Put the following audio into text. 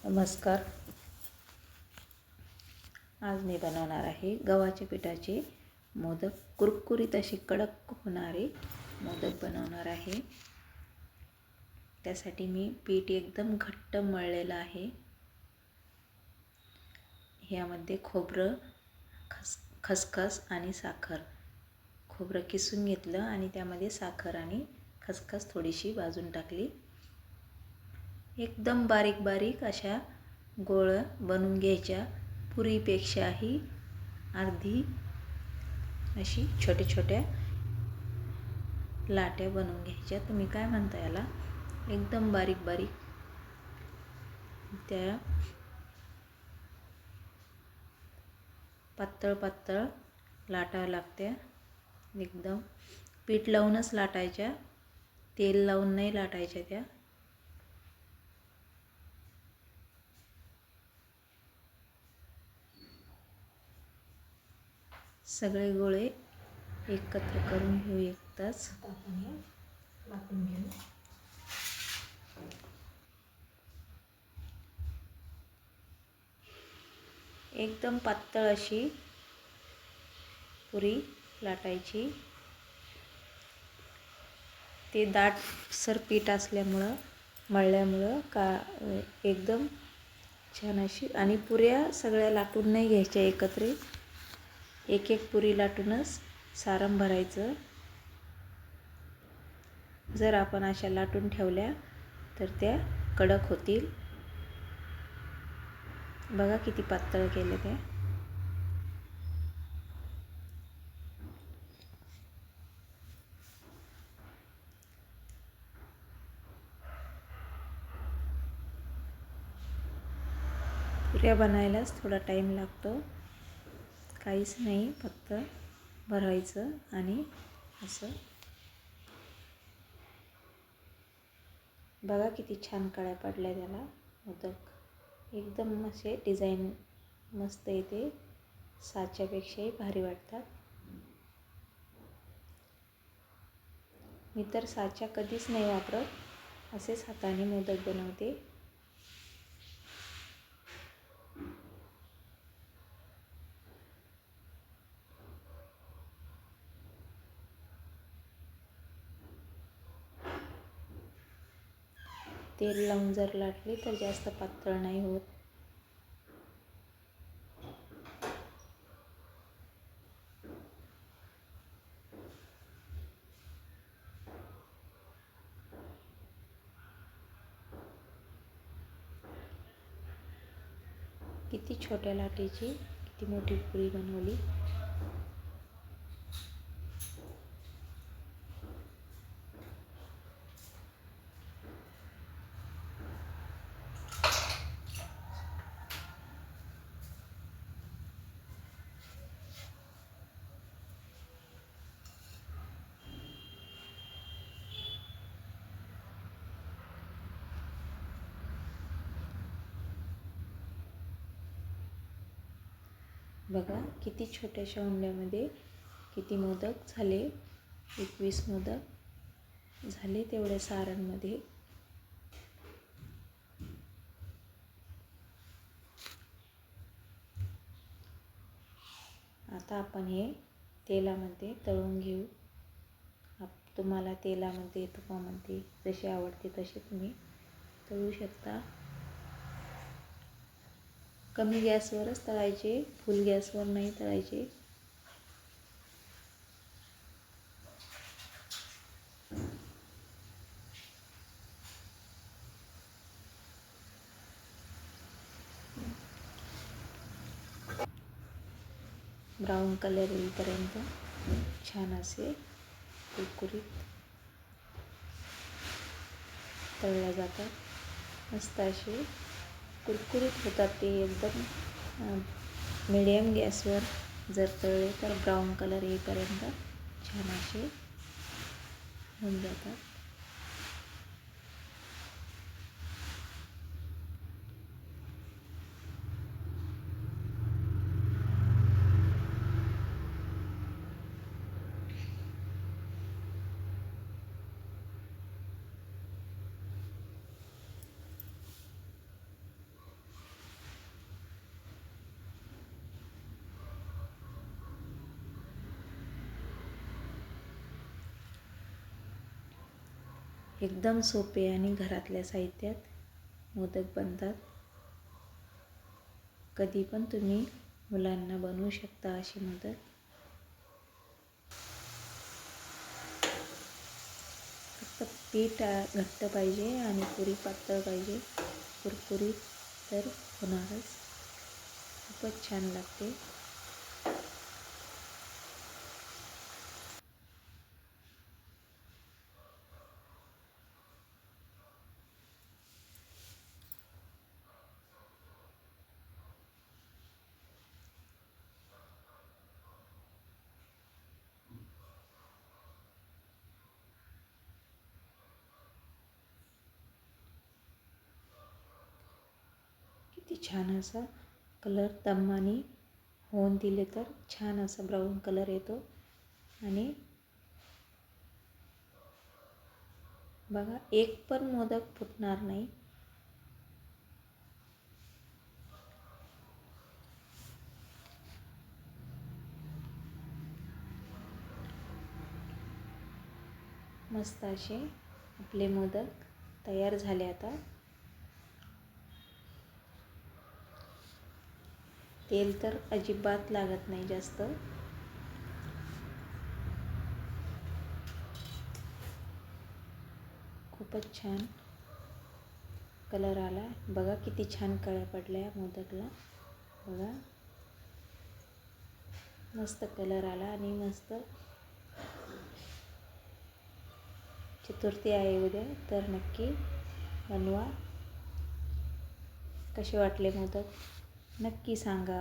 नमस्कार. आज मी बनवणार आहे गव्हाच्या पिठाचे मोदक. कुरकुरीत असे कडक होणारे मोदक बनवणार आहे. त्यासाठी मी पीठ एकदम घट्ट मळलेलं आहे. ह्यामध्ये खोबरं, खसखस आणि साखर. खोबरं किसून घेतलं आणि त्यामध्ये साखर आणि खसखस थोडीशी भाजून टाकली. एकदम बारीक बारीक अशा गोळ्या बनवून घ्यायच्या. पुरीपेक्षाही अर्धी अशी छोट्या छोट्या लाट्या बनवून घ्यायच्या. तुम्ही काय म्हणता याला? एकदम बारीक बारीक त्या पातळ पातळ लाटाव्या लागत्या. एकदम पीठ लावूनच लाटायच्या, तेल लावून नाही लाटायच्या त्या. सगळे गोळे एकत्र करून घेऊ एकदाच. आपण हे लाटून घेऊ. एकदम पातळ अशी पुरी लाटायची. ते दाटसर पीठ असल्यामुळं मळल्यामुळं एकदम छान अशी. आणि पुऱ्या सगळ्या लाटून नाही घ्यायच्या एकत्र. एक एक पुरी लाटूनच सारण भरायचं. जर आपण अशा लाटून ठेवल्या तर त्या कडक होतील. बघा किती पातळ केले ते. पुऱ्या बनायलाच थोडा टाईम लागतो. काहीच नाही, फक्त भरायचं आणि असं. बघा किती छान कळ्या पडल्या त्याला. मोदक एकदम असे डिझाईन मस्त येते. साच्यापेक्षाही भारी वाटतात. मी तर साचा कधीच नाही वापरत, असेच हाताने मोदक बनवते. तेल लावून जर लाटली तर जास्त पातळ नाही होत. किती छोट्या लाटेची किती मोठी पुरी बनवली. बघा किती छोट्याशा उंड्यामध्ये किती मोदक झाले. 21 मोदक झाले तेवढ्या सारणमध्ये. आता आपण हे तेलामध्ये तळून घेऊ. तुम्हाला तेलामध्ये, तुपामध्ये जशी आवडते तशी तुम्ही तळू शकता. कमी गॅसवरच तळायचे, फुल गॅसवर नाही तळायचे. ब्राऊन कलर येईपर्यंत छान असे कुरकुरीत तळल्या जातात. मस्त असे कुरकुरीत होतात ते. एकदम मिडियम गॅसवर जर तळले तर ब्राऊन कलर येईपर्यंत छान असे होऊन जातात. एकदम सोपे आणि घरातल्या साहित्यात मोदक बनतात. कधी पण तुम्ही मुलांना बनवू शकता अशी मोदक. फक्त पीठ घट्ट पाहिजे आणि पुरी पातळ पाहिजे, कुरकुरीत तर होणारच. खूपच छान लागते. किती छान असा कलर दमाने होऊन दिले तर छान असा ब्राऊन कलर येतो. आणि बघा एक पण मोदक फुटणार नाही. मस्त असे आपले मोदक तयार झाले. आता तेल तर अजिबात लागत नाही जास्त. खूपच छान कलर आला. बघा किती छान कळ्या पडल्या मोदकला. बघा मस्त कलर आला. आणि मस्त चतुर्थी आहे उद्या, तर नक्की बनवा. कसे वाटले मोदक नक्की सांगा.